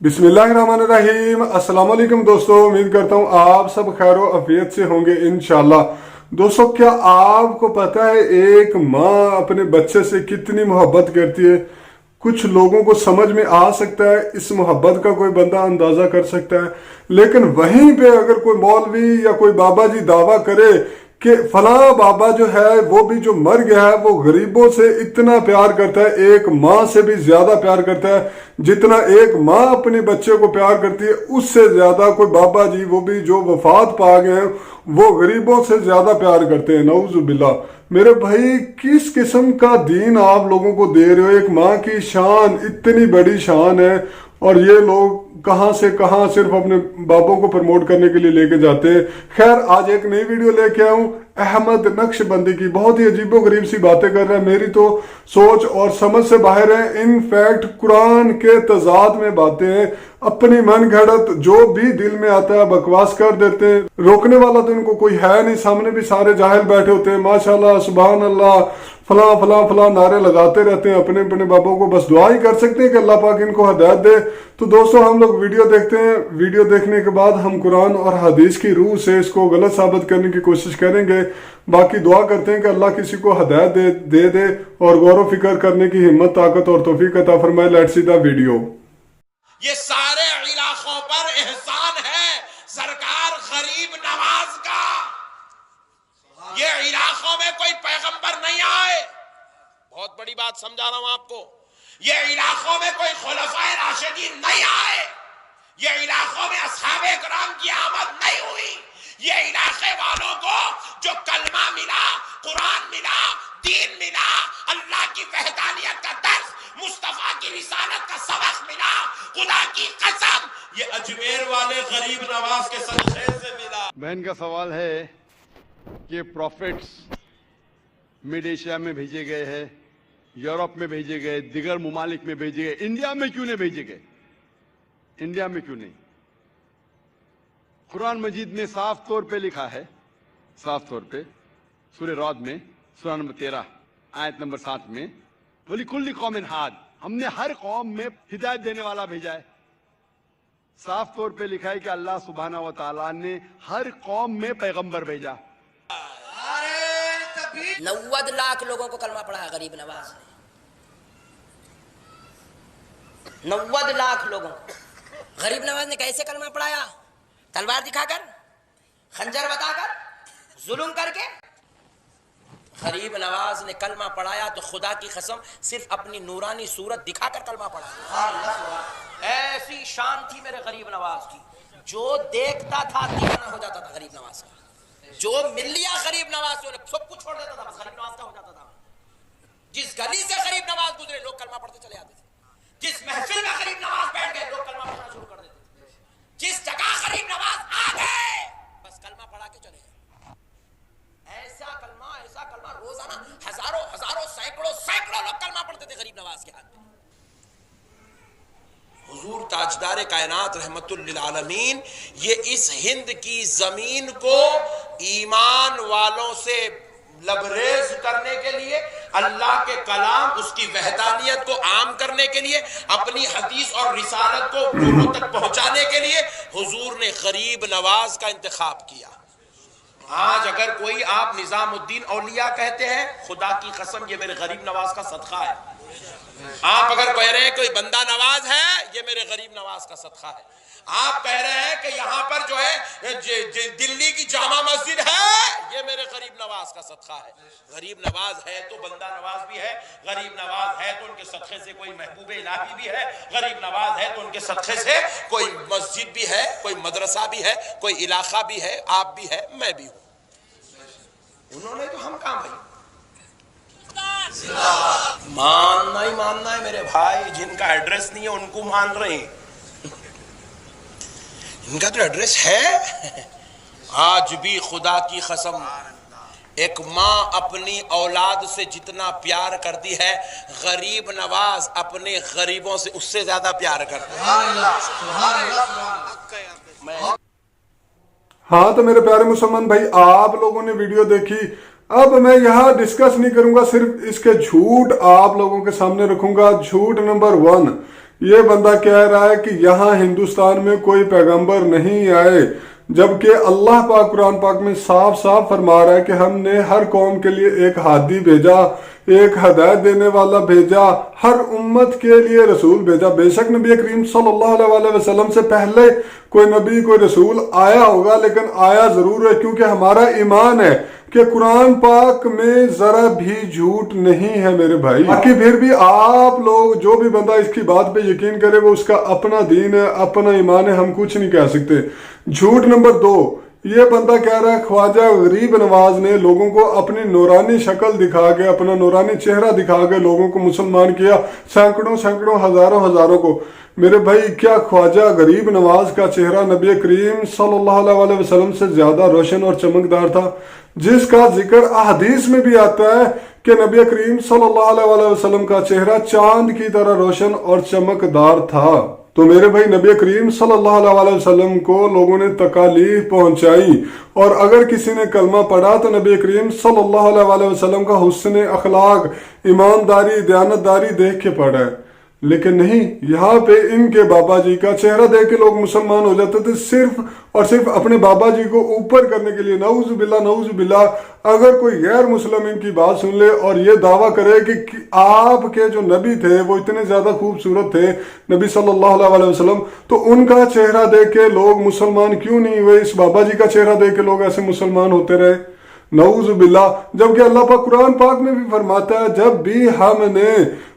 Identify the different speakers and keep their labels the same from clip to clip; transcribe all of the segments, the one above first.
Speaker 1: बिस्मिल्लाहिर्रहमानिर्रहीम। अस्सलाम वालेकुम दोस्तों, उम्मीद करता हूँ आप सब खैर व आफियत से होंगे इंशाल्लाह। दोस्तों, क्या आपको पता है एक माँ अपने बच्चे से कितनी मोहब्बत करती है? कुछ लोगों को समझ में आ सकता है, इस मोहब्बत का कोई बंदा अंदाजा कर सकता है, लेकिन वहीं पे अगर कोई मौलवी या कोई बाबा जी दावा करे कि फला बाबा जो है वो भी जो मर गया है वो गरीबों से इतना प्यार करता है, एक माँ से भी ज्यादा प्यार करता है, जितना एक माँ अपने बच्चे को प्यार करती है उससे ज्यादा कोई बाबा जी वो भी जो वफात पा गए हैं वो गरीबों से ज्यादा प्यार करते हैं। नऊजुबिल्लाह। मेरे भाई, किस किस्म का दीन आप लोगों को दे रहे हो? एक माँ की शान इतनी बड़ी शान है और ये लोग कहां से कहां सिर्फ अपने बापों को प्रमोट करने के लिए लेके जाते हैं। खैर, आज एक नई वीडियो लेके आऊं अहमद नक्शबंदी की। बहुत ही अजीबो गरीब सी बातें कर रहा है, मेरी तो सोच और समझ से बाहर है। इनफैक्ट कुरान के तजाद में बातें हैं, अपनी मन घड़त जो भी दिल में आता है बकवास कर देते हैं। रोकने वाला तो इनको कोई है नहीं, सामने भी सारे जाहिल बैठे होते हैं। माशाल्लाह, सुभान अल्लाह, फला फला फला नारे लगाते रहते हैं। अपने अपने बापों को बस दुआ ही कर सकते हैं कि अल्लाह पाक इनको हिदायत दे। तो दोस्तों, हम लोग वीडियो देखते हैं। वीडियो देखने के बाद हम कुरान और हदीस की रूह से इसको गलत साबित करने की कोशिश करेंगे। बाकी दुआ करते हैं कि अल्लाह किसी को हिदायत दे और गौर व फिक्र करने की हिम्मत, ताकत और तौफीक अता फरमाए। Let's see the video.
Speaker 2: ये सारे इलाकों पर एहसान है सरकार गरीब नवाज का। ये इलाकों में कोई पैगंबर नहीं आए, बहुत बड़ी बात समझा रहा हूं आपको। ये इलाकों में कोई खुलफाए राशिदीन नहीं आए, ये इलाकों में असहाबे किराम की आमद नहीं हुई। ये इलाके वालों को जो कलमा मिला, कुरान मिला, दीन मिला, अल्लाह की वहदानियत का दर्स, मुस्तफा की रिसालत का सबक मिला, खुदा की कसम ये अजमेर वाले गरीब नवाज के सदक़े से मिला।
Speaker 3: बहन का सवाल है कि प्रॉफिट्स मिड एशिया में भेजे गए हैं, यूरोप में भेजे गए, दिगर मुमालिक में भेजे गए, इंडिया में क्यों नहीं भेजे गए? इंडिया में क्यों नहीं? कुरान मजीद में साफ तौर पे लिखा है, साफ तौर पे सूरह रौद में सूरह नंबर 13 आयत नंबर 7 में, वलिकुल्लि कौमिन हाद, हमने हर कौम में हिदायत देने वाला भेजा है। साफ तौर पे लिखा है कि अल्लाह सुब्हाना व तआला ने हर कौम में पैगंबर भेजा।
Speaker 4: 90 लाख लोगों को कलमा पढ़ा गरीब नवाज ने। 90 लाख लोगों को गरीब नवाज ने कैसे कलमा पढ़ाया? तलवार दिखाकर, खंजर बताकर, जुल्म करके। गरीब नवाज ने कलमा पढ़ाया तो खुदा की कसम सिर्फ अपनी नूरानी सूरत दिखाकर कलमा पढ़ाया। ऐसी शान थी मेरे गरीब नवाज की, जो देखता था दीवाना हो जाता था गरीब नवाज का। जो मिल लिया गरीब नवाज से सब कुछ छोड़ देता था, बस गरीब नवाज का हो जाता था। जिस गली से गरीब नवाज गुजरे लोग कलमा पढ़ते चले आते थे, जिस महफिल में गरीब नवाज बैठ गए लोग कलमा पढ़ना शुरू कर देते थे, जिस जगह गरीब नवाज आ गए बस कलमा पढ़ा के चले गए। ऐसा कलमा रोजाना हजारों हजारों सैकड़ों सैकड़ों लोग कलमा पढ़ते थे गरीब नवाज के हाथ में। हुजूर ताजदार कायनात रहमतुल लिल आलमीन ये इस हिंद की जमीन को ईमान वालों से लबरेज करने के लिए, अल्लाह के कलाम उसकी वहदानियत को आम करने के लिए, अपनी हदीस और रिसालत को लोगों तक पहुंचाने के लिए हुजूर ने गरीब नवाज का इंतखाब किया। आज अगर कोई आप निजामुद्दीन औलिया कहते हैं, खुदा की कसम ये मेरे गरीब नवाज का सदका है। आप अगर कह रहे हैं कोई बंदा नवाज है, ये मेरे गरीब नवाज का सदका है। आप कह रहे हैं कि यहाँ पर जो है दिल्ली की जामा मस्जिद है, ये मेरे गरीब नवाज का सदका है। गरीब नवाज है तो बंदा नवाज भी है, गरीब नवाज है तो उनके सदक़े से कोई महबूब इलाही भी है, गरीब नवाज है तो उनके सदक़े से कोई मस्जिद भी है, कोई मदरसा भी है, कोई इलाका भी है, आप भी है, मैं भी हूँ। उन्होंने तो हम काम भाई मानना ही मानना है मेरे भाई। जिनका एड्रेस नहीं है उनको मान रहे हैं, इनका तो एड्रेस है। आज भी खुदा की कसम एक माँ अपनी औलाद से जितना प्यार करती है, गरीब नवाज अपने गरीबों से उससे ज्यादा प्यार करते हैं।
Speaker 1: हाँ, तो मेरे प्यारे मुसलमान भाई, आप लोगों ने वीडियो देखी। अब मैं यहाँ डिस्कस नहीं करूंगा, सिर्फ इसके झूठ आप लोगों के सामने रखूंगा। झूठ नंबर 1, یہ بندہ کہہ رہا ہے کہ یہاں ہندوستان میں کوئی پیغمبر نہیں آئے، جبکہ اللہ پاک قرآن پاک میں صاف صاف فرما رہا ہے کہ ہم نے ہر قوم کے لیے ایک ہادی بھیجا، ایک ہدایت دینے والا بھیجا، ہر امت کے لیے رسول بھیجا۔ بے شک نبی کریم صلی اللہ علیہ وسلم سے پہلے کوئی نبی کوئی رسول آیا ہوگا، لیکن آیا ضرور ہے، کیونکہ ہمارا ایمان ہے کہ قرآن پاک میں ذرا بھی جھوٹ نہیں ہے میرے بھائی۔ باقی پھر بھی آپ لوگ، جو بھی بندہ اس کی بات پہ یقین کرے، وہ اس کا اپنا دین ہے، اپنا ایمان ہے، ہم کچھ نہیں کہہ سکتے۔ جھوٹ نمبر 2، یہ بندہ کہہ رہا ہے خواجہ غریب نواز نے لوگوں کو اپنی نورانی شکل دکھا کے، اپنا نورانی چہرہ دکھا کے لوگوں کو مسلمان کیا، سینکڑوں ہزاروں کو۔ میرے بھائی، کیا خواجہ غریب نواز کا چہرہ نبی کریم صلی اللہ علیہ وسلم سے زیادہ روشن اور چمکدار تھا، جس کا ذکر احادیث میں بھی آتا ہے کہ نبی کریم صلی اللہ علیہ وسلم کا چہرہ چاند کی طرح روشن اور چمکدار تھا؟ تو میرے بھائی، نبی کریم صلی اللہ علیہ وسلم کو لوگوں نے تکالیف پہنچائی، اور اگر کسی نے کلمہ پڑھا تو نبی کریم صلی اللہ علیہ وسلم کا حسن اخلاق، ایمانداری، دیانتداری دیکھ کے پڑھا ہے۔ لیکن نہیں، یہاں پہ ان کے بابا جی کا چہرہ دیکھ کے لوگ مسلمان ہو جاتے تھے، صرف اور صرف اپنے بابا جی کو اوپر کرنے کے لیے۔ نعوذ باللہ۔ اگر کوئی غیر مسلم ان کی بات سن لے اور یہ دعویٰ کرے کہ آپ کے جو نبی تھے وہ اتنے زیادہ خوبصورت تھے، نبی صلی اللہ علیہ وسلم، تو ان کا چہرہ دیکھ کے لوگ مسلمان کیوں نہیں ہوئے؟ اس بابا جی کا چہرہ دیکھ کے لوگ ایسے مسلمان ہوتے رہے؟ نعوذ باللہ۔ جبکہ اللہ پاک قرآن پاک میں بھی فرماتا ہے، جب بھی ہم نے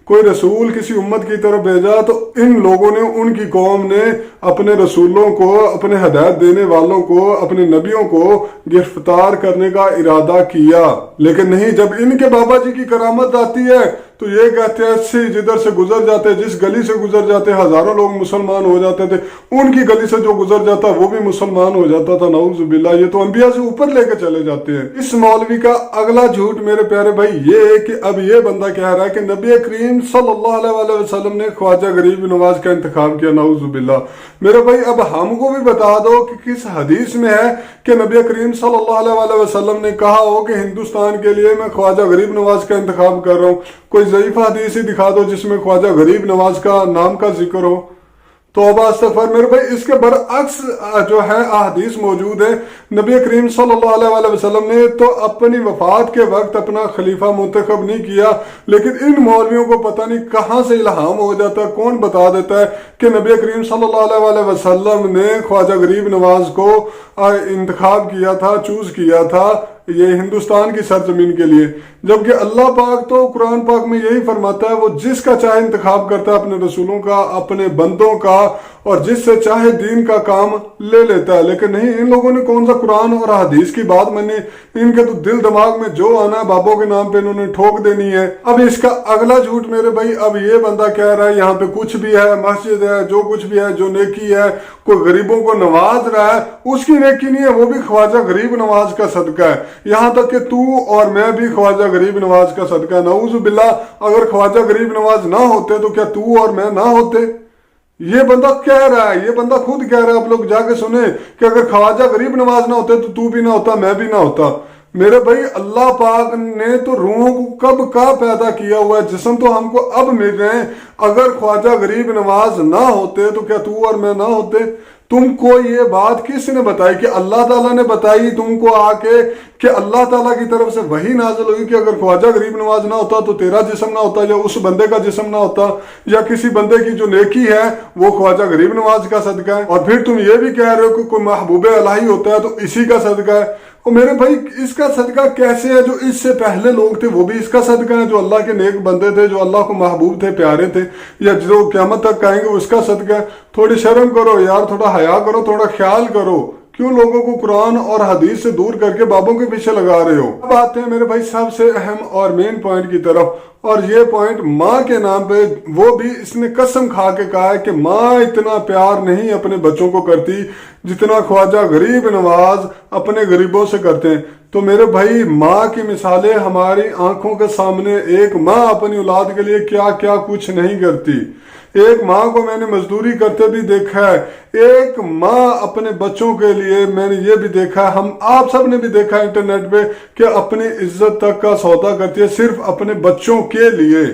Speaker 1: کوئی رسول کسی امت کی طرف بھیجا تو ان لوگوں نے، ان کی قوم نے اپنے رسولوں کو، اپنے ہدایت دینے والوں کو، اپنے نبیوں کو گرفتار کرنے کا ارادہ کیا۔ لیکن نہیں، جب ان کے بابا جی کی کرامت آتی ہے تو یہ کہتے ہیں جدھر سے گزر جاتے، جس گلی سے گزر جاتے ہزاروں لوگ مسلمان ہو جاتے تھے، ان کی گلی سے جو گزر جاتا وہ بھی مسلمان ہو جاتا تھا۔ نعوذ باللہ۔ یہ تو انبیاء سے اوپر لے کے چلے جاتے ہیں۔ اس مولوی کا اگلا جھوٹ میرے پیارے بھائی یہ ہے کہ اب یہ بندہ کہہ رہا ہے کہ نبی کریم صلی اللہ علیہ وسلم نے خواجہ غریب نواز کا انتخاب کیا۔ نعوذ باللہ۔ میرے بھائی، اب ہم کو بھی بتا دو کہ کس حدیث میں ہے کہ نبی کریم صلی اللہ علیہ وسلم نے کہا ہو کہ ہندوستان کے لیے میں خواجہ غریب نواز کا انتخاب کر رہا ہوں۔ کوئی ضعیف حدیث ہی دکھا دو جس میں خواجہ غریب نواز کا نام کا ذکر ہو۔ توبہ استغفار۔ میرے بھائی، اس کے برعکس جو ہے احادیث موجود ہے۔ نبی کریم صلی اللہ علیہ وسلم نے تو اپنی وفات کے وقت اپنا خلیفہ منتخب نہیں کیا، لیکن ان مولویوں کو پتہ نہیں کہاں سے الہام ہو جاتا ہے، کون بتا دیتا ہے کہ نبی کریم صلی اللہ علیہ وسلم نے خواجہ غریب نواز کو انتخاب کیا تھا، چوز کیا تھا یہ ہندوستان کی سرزمین کے لیے۔ جبکہ اللہ پاک تو قرآن پاک میں یہی فرماتا ہے، وہ جس کا چاہے انتخاب کرتا ہے اپنے رسولوں کا، اپنے بندوں کا، اور جس سے چاہے دین کا کام لے لیتا ہے۔ لیکن نہیں، ان لوگوں نے کون سا قرآن اور حدیث کی بات مانی؟ ان کے تو دل دماغ میں جو آنا ہے بابوں کے نام پہ انہوں نے ٹھوک دینی ہے۔ اب اس کا اگلا جھوٹ میرے بھائی، اب یہ بندہ کہہ رہا ہے یہاں پہ کچھ بھی ہے، مسجد ہے، جو کچھ بھی ہے، جو نیکی ہے، کوئی غریبوں کو نواز رہا ہے، اس کی نیکی نہیں ہے، وہ بھی خواجہ غریب نواز کا صدقہ ہے۔ یہاں تک کہ تو اور میں بھی خواجہ غریب نواز کا صدقہ ہے۔ نعوذ باللہ۔ اگر خواجہ غریب نواز نہ ہوتے تو کیا تو اور میں نہ ہوتے؟ یہ بندہ کہہ رہا ہے، یہ بندہ خود کہہ رہا ہے، آپ لوگ جا کے سنیں کہ اگر خواجہ غریب نواز نہ ہوتے تو بھی نہ ہوتا، میں بھی نہ ہوتا۔ میرے بھائی، اللہ پاک نے تو روحوں کو کب کا پیدا کیا ہوا ہے، جسم تو ہم کو اب مل رہے ہیں۔ اگر خواجہ غریب نواز نہ ہوتے تو کیا تو اور میں نہ ہوتے؟ تم کو یہ بات کس نے بتائی؟ کہ اللہ تعالیٰ نے بتائی تم کو آ کے، کہ اللہ تعالیٰ کی طرف سے وحی نازل ہوئی کہ اگر خواجہ غریب نواز نہ ہوتا تو تیرا جسم نہ ہوتا، یا اس بندے کا جسم نہ ہوتا، یا کسی بندے کی جو نیکی ہے وہ خواجہ غریب نواز کا صدقہ ہے۔ اور پھر تم یہ بھی کہہ رہے ہو کہ کوئی محبوب الہی ہوتا ہے تو اسی کا صدقہ ہے۔ اور میرے بھائی، اس کا صدقہ کیسے ہے؟ جو اس سے پہلے لوگ تھے وہ بھی اس کا صدقہ ہے، جو اللہ کے نیک بندے تھے، جو اللہ کو محبوب تھے، پیارے تھے، یا جو قیامت تک کہیں گے اس کا صدقہ ہے۔ تھوڑی شرم کرو یار، تھوڑا حیا کرو، تھوڑا خیال کرو۔ کیوں لوگوں کو قرآن اور حدیث سے دور کر کے بابوں کے پیچھے لگا رہے ہو؟ اب آتے ہیں میرے بھائی سب سے اہم اور مین پوائنٹ کی طرف، اور یہ پوائنٹ ماں کے نام پہ، وہ بھی اس نے قسم کھا کے کہا ہے کہ ماں اتنا پیار نہیں اپنے بچوں کو کرتی جتنا خواجہ غریب نواز اپنے غریبوں سے کرتے ہیں۔ تو میرے بھائی، ماں کی مثالیں ہماری آنکھوں کے سامنے، ایک ماں اپنی اولاد کے لیے کیا کیا کچھ نہیں کرتی۔ ایک ماں کو میں نے مزدوری کرتے بھی دیکھا ہے، ایک ماں اپنے بچوں کے لیے، میں نے یہ بھی دیکھا ہے، آپ سب نے بھی دیکھا انٹرنیٹ پہ، کہ اپنی عزت تک کا سودا کرتی ہے صرف اپنے بچوں کے لیے۔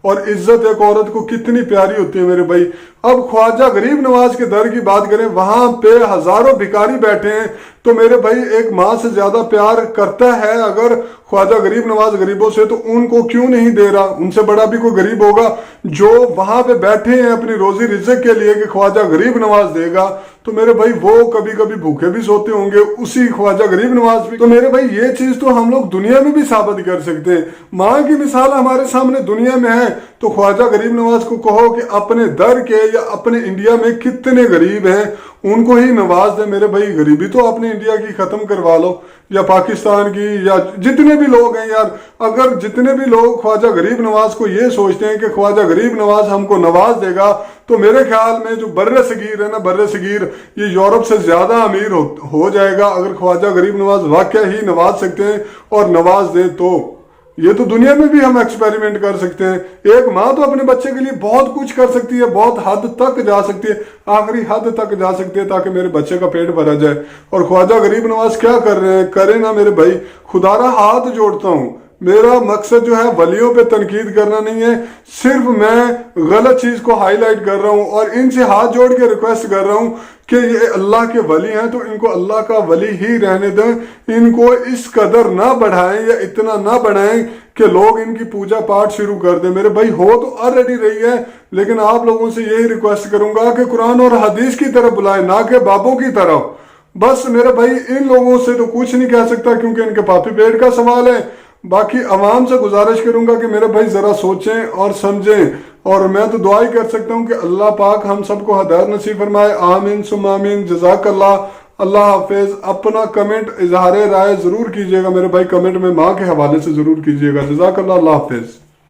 Speaker 1: और इज्जत एक औरत को कितनी प्यारी होती है मेरे भाई। अब ख्वाजा गरीब नवाज के दर की बात करें, वहां पे हजारों भिखारी बैठे हैं, तो मेरे भाई एक माँ से ज्यादा प्यार करता है अगर ख्वाजा गरीब नवाज गरीबों से, तो उनको क्यों नहीं दे रहा? उनसे बड़ा भी कोई गरीब होगा जो वहां पे बैठे हैं अपनी रोजी रिज़्क़ के लिए कि ख्वाजा गरीब नवाज देगा, तो मेरे भाई वो कभी कभी भूखे भी सोते होंगे, उसी ख्वाजा गरीब नवाज भी। तो मेरे भाई ये चीज तो हम लोग दुनिया में भी साबित कर सकते हैं। माँ की मिसाल हमारे सामने दुनिया में है, तो ख्वाजा गरीब नवाज को कहो कि अपने दर के या अपने इंडिया में कितने गरीब हैं उनको ही नवाज दे मेरे भाई। गरीबी तो अपने इंडिया की खत्म करवा लो या पाकिस्तान की, या जितने भी लोग हैं यार, अगर जितने भी लोग ख्वाजा गरीब नवाज को ये सोचते हैं कि ख्वाजा गरीब नवाज हमको नवाज देगा, तो मेरे ख्याल में जो बर्रे सगीर है ना, बर्रे सगीर ये यूरोप से ज्यादा अमीर हो जाएगा अगर ख्वाजा गरीब नवाज वाकई ही नवाज सकते हैं और नवाज दे। तो ये तो दुनिया में भी हम एक्सपेरिमेंट कर सकते हैं। एक माँ तो अपने बच्चे के लिए बहुत कुछ कर सकती है, बहुत हद तक जा सकती है, आखिरी हद तक जा सकती है ताकि मेरे बच्चे का पेट भरा जाए। और ख्वाजा गरीब नवाज क्या कर रहे हैं? करे ना मेरे भाई, खुदारा हाथ जोड़ता हूं, मेरा मकसद जो है वलियों पे तनकीद करना नहीं है, सिर्फ मैं गलत चीज को हाईलाइट कर रहा हूं और इनसे हाथ जोड़ के रिक्वेस्ट कर रहा हूं कि ये अल्लाह के वली हैं तो इनको अल्लाह का वली ही रहने दें, इनको इस कदर ना बढ़ाएं या इतना ना बढ़ाएं कि लोग इनकी पूजा पाठ शुरू कर दें। मेरे भाई हो तो ऑलरेडी रही है, लेकिन आप लोगों से यही रिक्वेस्ट करूंगा कि कुरान और हदीस की तरफ बुलाएं, ना कि बाबों की तरफ। बस मेरे भाई इन लोगों से तो कुछ नहीं कह सकता क्योंकि इनके पापी पेट का सवाल है। बाकी अवाम से गुजारिश करूंगा कि मेरे भाई जरा सोचें और समझें, और मैं तो दुआ ही कर सकता हूं कि अल्लाह पाक हम सबको हिदायत नसीब फरमाए। आमीन सुम्मा आमीन। जज़ाकल्लाह। अल्लाह हाफिज। अपना कमेंट इजहार राय जरूर कीजिएगा मेरे भाई, कमेंट में माँ के हवाले से जरूर कीजिएगा। जज़ाकल्लाह। अल्लाह हाफिज।